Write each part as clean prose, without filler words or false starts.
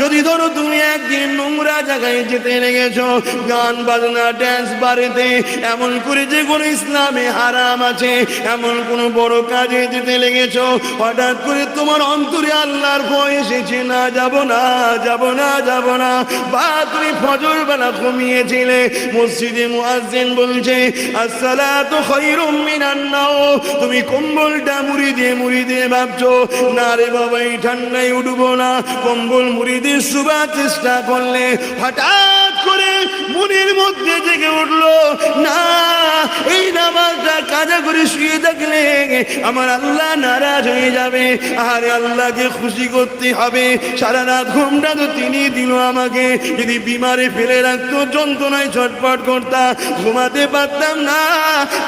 যদি ধরো তুমি একদিন নোংরা জায়গায় যেতে লেগেছো, গান বাজনা ড্যান্স বাড়িতে, এমন করে যে কোনো ইসলামে হারাম আছে এমন কোনো বড় কাজে যেতে লেগেছো, হঠাৎ করে তোমার অন্তরে আল্লাহর ভয় এসেছে, না যাব না যাব না যাব না, বা তুমি ফজর বেলা ঘুমিয়েছিলে, মসজিদে মুয়াজ্জিন বলছে আসসালাতু খায়রুম মিনান নাওম, তুমি কম্বলটা মুড়ি দিয়ে ভাবছো না রে বাবা এই ঠান্ডায় উঠবো না, কম্বল মুড়ি দিয়ে শোবার চেষ্টা করলে হঠাৎ করে মনের মধ্যে জেগে উঠলো না এই নামাজটা কাজা করে শুয়ে থাকলে আমার আল্লাহ নারাজ হয়ে যাবে, আরে আল্লাহকে খুশি করতে হবে, সারা রাত ঘুমটা তো তিনি দিল আমাকে, যদি বিমারে ফেলে রাখতো যন্ত্রণায় ছটফট করতাম, ঘুমাতে পারতাম না,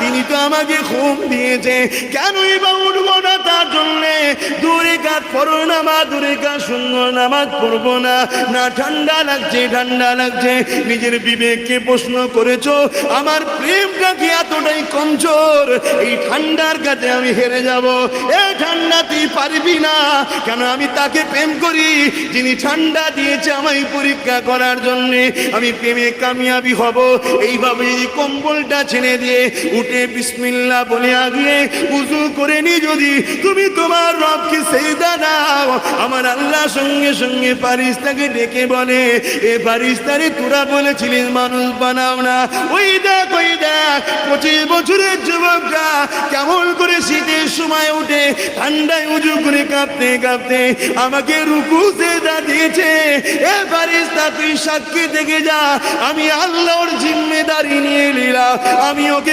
তিনি তো আমাকে ঘুম দিয়েছে, কেনই বা উঠবো না তার জন্যে, দূরে কাজ পড়ো না মা, দূরে কাজ সুন্দর নামাজ পড়বো না, না ঠান্ডা লাগছে ঠান্ডা লাগছে, নিজের বিবেককে প্রশ্ন করেছো আমার প্রেমটা কি এতটাই কমজোর, এই ঠান্ডার কাছে আমি হেরে যাব, এই ঠান্ডা তুই পারবি না, কেন আমি তাকে প্রেম করি যিনি ঠান্ডা দিয়েছে আমায় পরীক্ষা করার জন্যে, আমি প্রেমে কামিয়াবি হব, এইভাবে যদি কম্বলটা ছেড়ে দিয়ে উঠে বিসমিল্লাহ বলে আগিয়ে উযু করে নি, যদি তুমি তোমার রবকে সেজদা দাও, আমার আল্লাহ সঙ্গে সঙ্গে ফারিস্তাকে ডেকে বলে এ ফারিস্তারে তোরা বলেছিলিস মানুষ বানাও না, ওই দেখ 25 বছরের যুবকটা কেমন করে শীতের সময় উঠে ঠান্ডায় উজু করে কাঁপতে কাঁপতে আমাকে রুকু সেজদা দিয়েছে, এ ফারিস্তা তুই সাক্ষী থেকে যা, আমি আল্লাহর জিম্মেদারি নিয়ে নিলাম, আমি ওকে